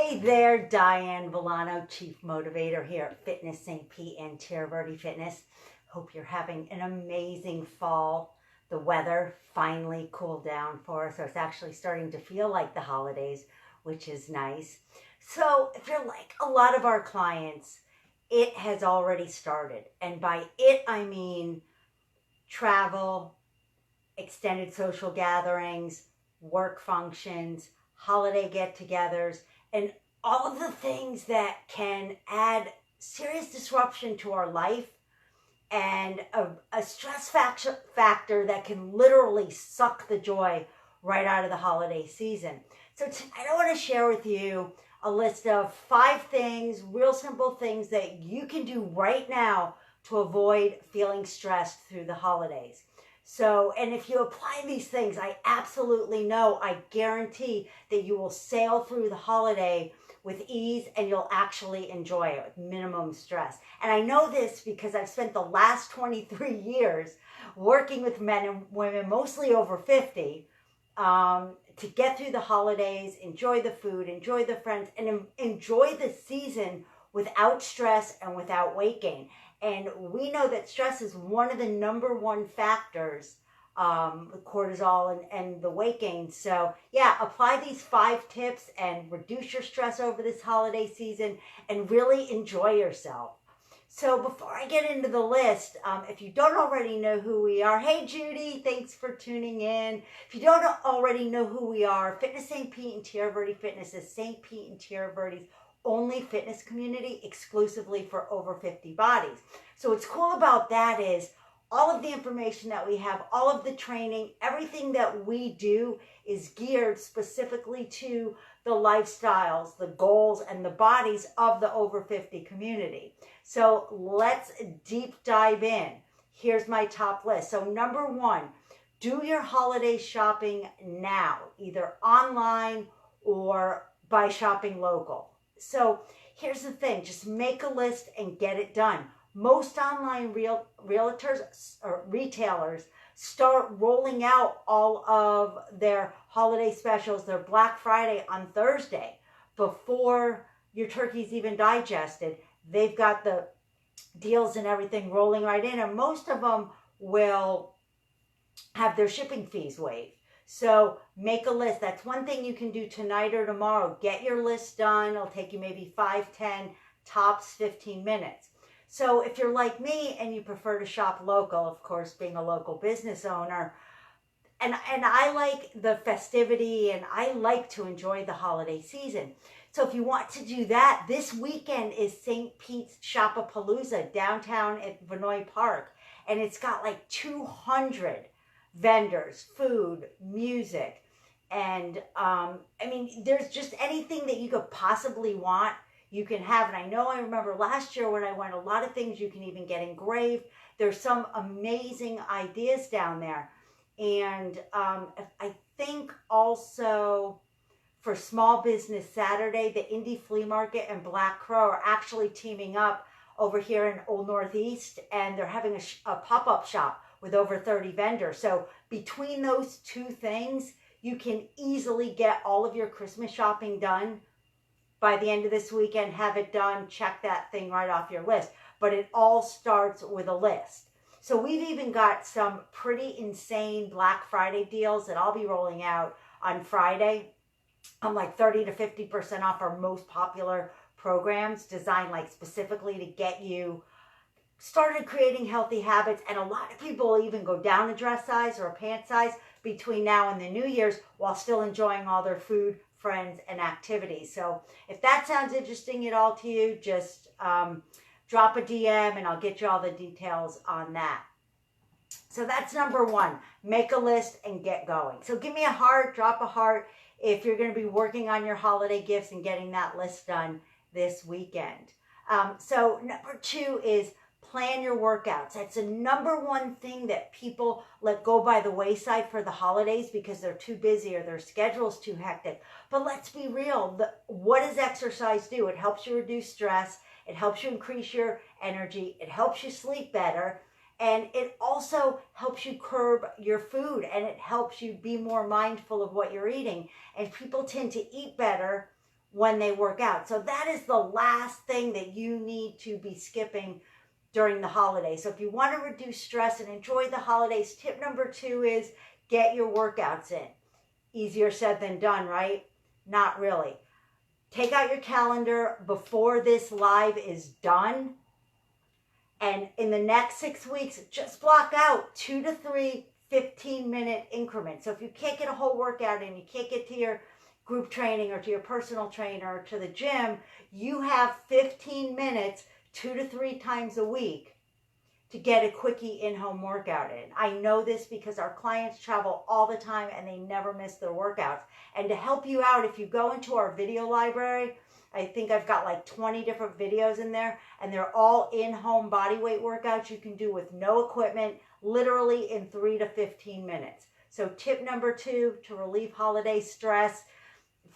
Hey there, Diane Villano, Chief Motivator here at Fitness St. Pete and Tierra, Verde Fitness. Hope you're having an amazing fall. The weather finally cooled down for us, so it's actually starting to feel like the holidays, which is nice. So if you're like a lot of our clients, it has already started. And by it, I mean travel, extended social gatherings, work functions, holiday get-togethers, and all of the things that can add serious disruption to our life and a stress factor that can literally suck the joy right out of the holiday season. So tonight I want to share with you a list of 5 things, real simple things that you can do right now to avoid feeling stressed through the holidays. So, and if you apply these things, I absolutely know, I guarantee that you will sail through the holiday with ease and you'll actually enjoy it with minimum stress. And I know this because I've spent the last 23 years working with men and women, mostly over 50, to get through the holidays, enjoy the food, enjoy the friends, and enjoy the season without stress and without weight gain. And we know that stress is one of the number one factors, cortisol and the weight gain. So yeah, apply these 5 tips and reduce your stress over this holiday season and really enjoy yourself. So before I get into the list, if you don't already know who we are, hey Judy, thanks for tuning in. If you don't already know who we are, Fitness St. Pete and Tierra Verde Fitness is St. Pete and Tierra Verde's only fitness community exclusively for over 50 bodies. So what's cool about that is all of the information that we have, all of the training, everything that we do is geared specifically to the lifestyles, the goals, and the bodies of the over 50 community. So let's deep dive in. Here's my top list. So number 1, do your holiday shopping now, either online or by shopping local. So here's the thing, just make a list and get it done. Most online realtors or retailers start rolling out all of their holiday specials, their Black Friday on Thursday before your turkey's even digested. They've got the deals and everything rolling right in, and most of them will have their shipping fees waived. So make a list. That's one thing you can do tonight or tomorrow. Get your list done. It'll take you maybe 5, 10, tops 15 minutes. So if you're like me and you prefer to shop local, of course, being a local business owner, and I like the festivity and I like to enjoy the holiday season. So if you want to do that, this weekend is St. Pete's Shopapalooza downtown at Vinoy Park. And it's got like 200 vendors, food, music, and I mean, there's just anything that you could possibly want, you can have. And I remember last year when I went, a lot of things you can even get engraved. There's some amazing ideas down there. And I think also for Small Business Saturday, the Indie Flea Market and Black Crow are actually teaming up over here in Old Northeast, and they're having a pop-up shop with over 30 vendors. So between those 2 things, you can easily get all of your Christmas shopping done by the end of this weekend, have it done, check that thing right off your list. But it all starts with a list. So we've even got some pretty insane Black Friday deals that I'll be rolling out on Friday. I'm like 30 to 50% off our most popular programs designed like specifically to get you started creating healthy habits. And a lot of people even go down a dress size or a pant size between now and the New Year's while still enjoying all their food, friends, and activities. So if that sounds interesting at all to you, just drop a DM and I'll get you all the details on that. So that's number 1, make a list and get going. So give me a heart, drop a heart if you're going to be working on your holiday gifts and getting that list done this weekend. So number 2 is plan your workouts. That's the number 1 thing that people let go by the wayside for the holidays because they're too busy or their schedule's too hectic. But let's be real. What does exercise do? It helps you reduce stress. It helps you increase your energy. It helps you sleep better. And it also helps you curb your food, and it helps you be more mindful of what you're eating. And people tend to eat better when they work out. So that is the last thing that you need to be skipping during the holidays. So if you want to reduce stress and enjoy the holidays, tip number 2 is get your workouts in. Easier said than done, right? Not really. Take out your calendar before this live is done. And in the next 6 weeks, just block out 2 to 3 15-minute increments. So if you can't get a whole workout in, you can't get to your group training or to your personal trainer or to the gym, you have 15 minutes 2 to 3 times a week to get a quickie in-home workout in. I know this because our clients travel all the time and they never miss their workouts. And to help you out, if you go into our video library, I think I've got like 20 different videos in there, and they're all in-home body weight workouts you can do with no equipment, literally in 3 to 15 minutes. So tip number 2 to relieve holiday stress,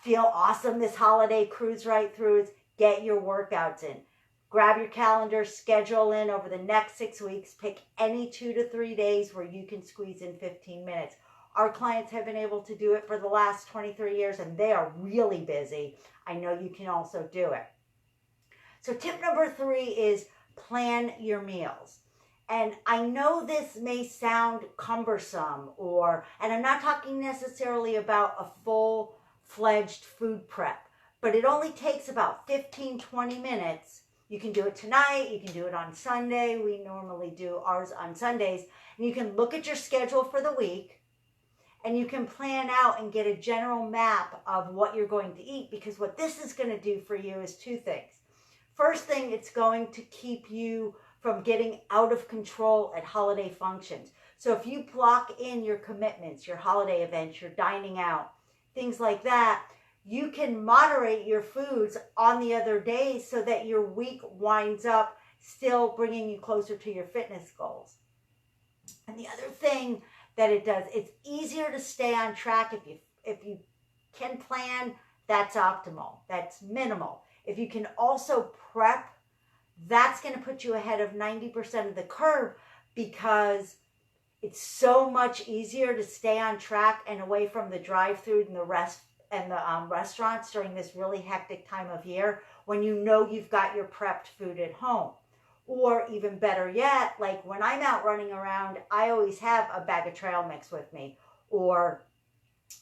feel awesome this holiday, cruise right through, is get your workouts in. Grab your calendar, schedule in over the next 6 weeks, pick any 2 to 3 days where you can squeeze in 15 minutes. Our clients have been able to do it for the last 23 years, and they are really busy. I know you can also do it. So tip number 3 is plan your meals. And I know this may sound cumbersome, and I'm not talking necessarily about a full-fledged food prep, but it only takes about 15-20 minutes. You can do it tonight, you can do it on Sunday. We normally do ours on Sundays. And you can look at your schedule for the week, and you can plan out and get a general map of what you're going to eat, because what this is going to do for you is 2 things. First thing, it's going to keep you from getting out of control at holiday functions. So if you block in your commitments, your holiday events, your dining out, things like that, you can moderate your foods on the other days so that your week winds up still bringing you closer to your fitness goals. And the other thing that it does, it's easier to stay on track. If you can plan, that's optimal. That's minimal. If you can also prep, that's going to put you ahead of 90% of the curve, because it's so much easier to stay on track and away from the drive-through and the restaurants during this really hectic time of year when you know you've got your prepped food at home. Or even better yet, like when I'm out running around, I always have a bag of trail mix with me, or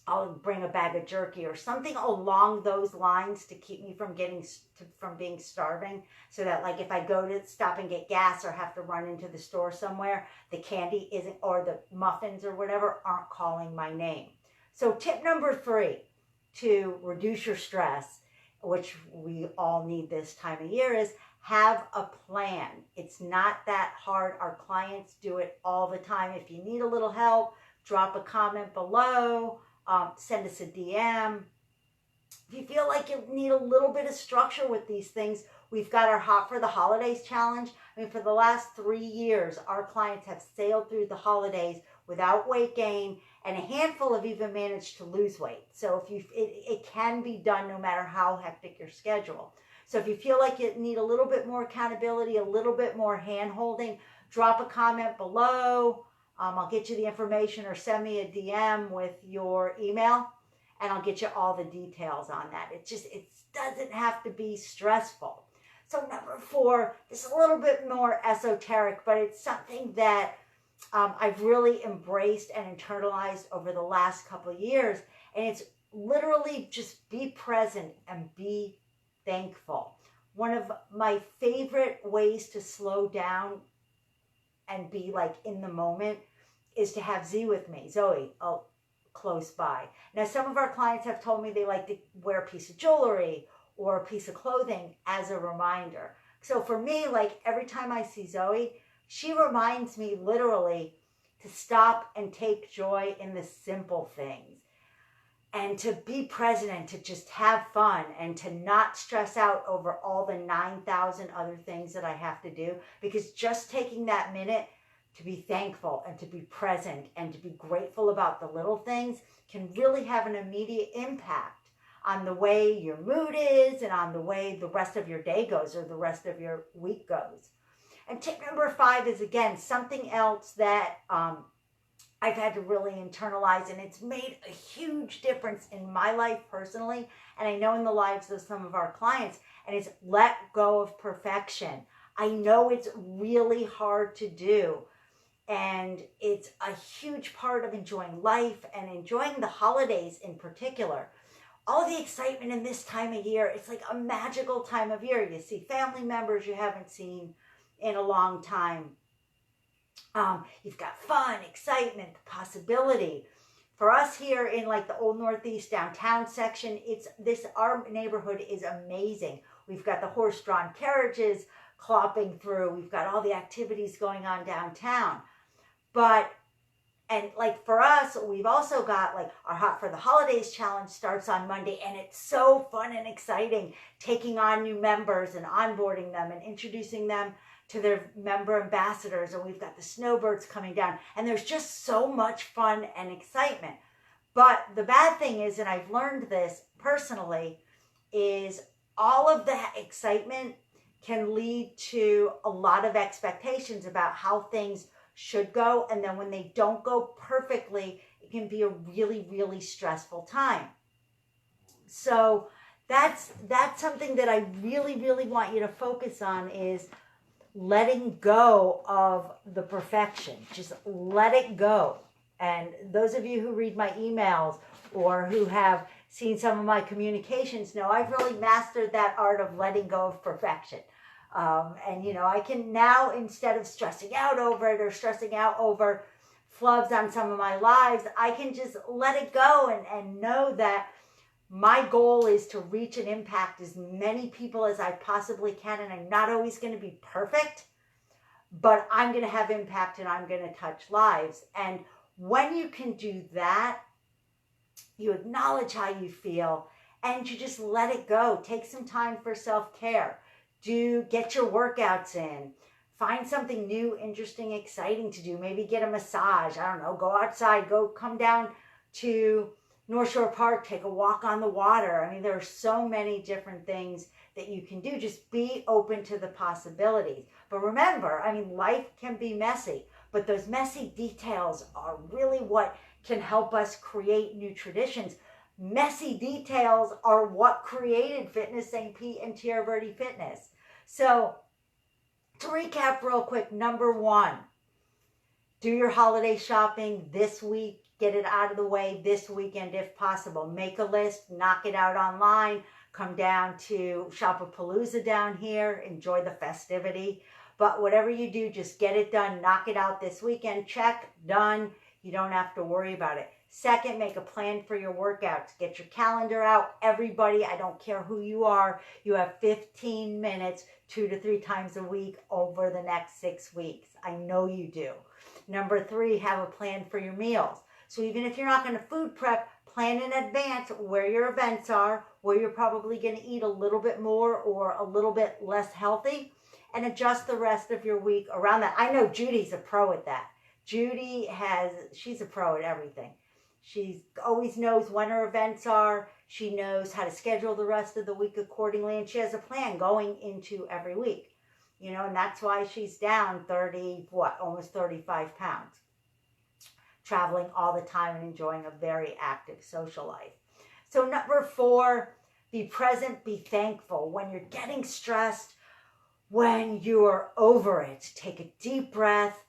I'll bring a bag of jerky or something along those lines to keep me from being starving, so that like if I go to stop and get gas or have to run into the store somewhere, the candy isn't, or the muffins or whatever aren't calling my name. So tip number 3 to reduce your stress, which we all need this time of year, is have a plan. It's not that hard. Our clients do it all the time. If you need a little help, drop a comment below, send us a DM. If you feel like you need a little bit of structure with these things, we've got our Hot for the Holidays challenge. I mean, for the last 3 years, our clients have sailed through the holidays without weight gain, and a handful have even managed to lose weight. So it can be done no matter how hectic your schedule. So if you feel like you need a little bit more accountability, a little bit more hand-holding, drop a comment below. I'll get you the information, or send me a DM with your email, and I'll get you all the details on that. It doesn't have to be stressful. So number 4, this is a little bit more esoteric, but it's something that I've really embraced and internalized over the last couple of years. And it's literally just be present and be thankful. One of my favorite ways to slow down and be like in the moment is to have Zoe close by. Now, some of our clients have told me they like to wear a piece of jewelry or a piece of clothing as a reminder. So for me, like every time I see Zoe, she reminds me literally to stop and take joy in the simple things, and to be present and to just have fun and to not stress out over all the 9,000 other things that I have to do. Because just taking that minute to be thankful and to be present and to be grateful about the little things can really have an immediate impact on the way your mood is and on the way the rest of your day goes or the rest of your week goes. And tip number 5 is, again, something else that I've had to really internalize, and it's made a huge difference in my life personally, and I know in the lives of some of our clients, and it's let go of perfection. I know it's really hard to do, and it's a huge part of enjoying life and enjoying the holidays in particular. All the excitement in this time of year, it's like a magical time of year. You see family members you haven't seen in a long time. You've got fun, excitement, the possibility. For us here in like the Old Northeast downtown section, our neighborhood is amazing. We've got the horse-drawn carriages clopping through. We've got all the activities going on downtown. And like for us, we've also got like our Hot for the Holidays challenge starts on Monday, and it's so fun and exciting, taking on new members and onboarding them and introducing them to their member ambassadors. And we've got the snowbirds coming down, and there's just so much fun and excitement. But the bad thing is, and I've learned this personally, is all of that excitement can lead to a lot of expectations about how things should go, and then when they don't go perfectly, it can be a really, really stressful time. So that's something that I really, really want you to focus on, is letting go of the perfection. Just let it go. And those of you who read my emails or who have seen some of my communications know I've really mastered that art of letting go of perfection. And I can now, instead of stressing out over it or stressing out over flubs on some of my lives, I can just let it go and know that my goal is to reach and impact as many people as I possibly can. And I'm not always going to be perfect, but I'm going to have impact and I'm going to touch lives. And when you can do that, you acknowledge how you feel and you just let it go. Take some time for self-care. Get your workouts in. Find something new, interesting, exciting to do. Maybe get a massage. I don't know. Go outside. Come down to North Shore Park. Take a walk on the water. I mean, there are so many different things that you can do. Just be open to the possibilities. But remember, I mean, life can be messy. But those messy details are really what can help us create new traditions. Messy details are what created Fitness St. Pete and Tierra Verde Fitness. So to recap real quick, number 1, do your holiday shopping this week. Get it out of the way this weekend if possible. Make a list, knock it out online, come down to Shopapalooza down here, enjoy the festivity. But whatever you do, just get it done, knock it out this weekend. Check, done. You don't have to worry about it. Second, make a plan for your workouts. Get your calendar out. Everybody, I don't care who you are, you have 15 minutes 2 to 3 times a week over the next 6 weeks. I know you do. Number 3, have a plan for your meals. So even if you're not going to food prep, plan in advance where your events are, where you're probably going to eat a little bit more or a little bit less healthy, and adjust the rest of your week around that. I know Judy's a pro at that. She's a pro at everything. She always knows when her events are. She knows how to schedule the rest of the week accordingly, and she has a plan going into every week. And that's why she's down almost 35 pounds. Traveling all the time and enjoying a very active social life. So number 4, be present, be thankful. When you're getting stressed, when you're over it, take a deep breath.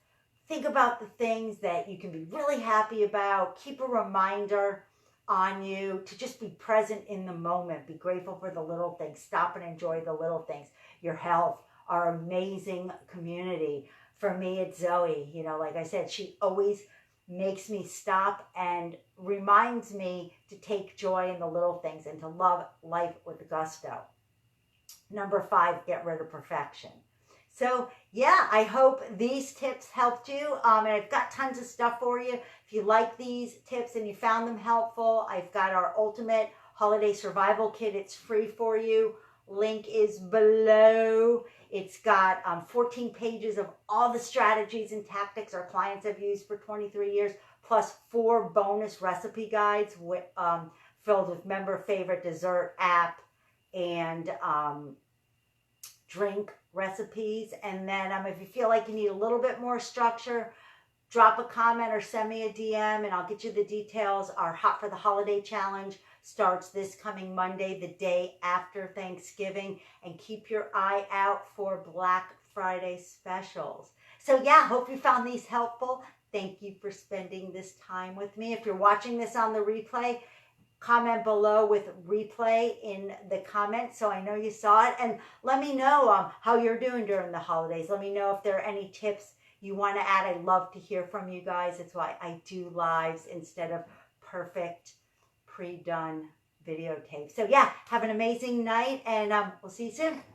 Think about the things that you can be really happy about. Keep a reminder on you to just be present in the moment. Be grateful for the little things. Stop and enjoy the little things. Your health, our amazing community. For me, it's Zoe. Like I said, she always makes me stop and reminds me to take joy in the little things and to love life with gusto. Number 5, get rid of perfection. So yeah, I hope these tips helped you. And I've got tons of stuff for you. If you like these tips and you found them helpful, I've got our ultimate holiday survival kit. It's free for you. Link is below. It's got 14 pages of all the strategies and tactics our clients have used for 23 years, plus 4 bonus recipe guides filled with member favorite dessert, app, and drink recipes. And then if you feel like you need a little bit more structure, drop a comment or send me a DM and I'll get you the details. Our Hot for the Holiday Challenge starts this coming Monday, the day after Thanksgiving. And keep your eye out for Black Friday specials. So yeah, hope you found these helpful. Thank you for spending this time with me. If you're watching this on the replay, comment below with replay in the comments so I know you saw it. And let me know how you're doing during the holidays. Let me know if there are any tips you want to add. I love to hear from you guys. It's why I do lives instead of perfect pre-done videotapes. So yeah, have an amazing night and we'll see you soon.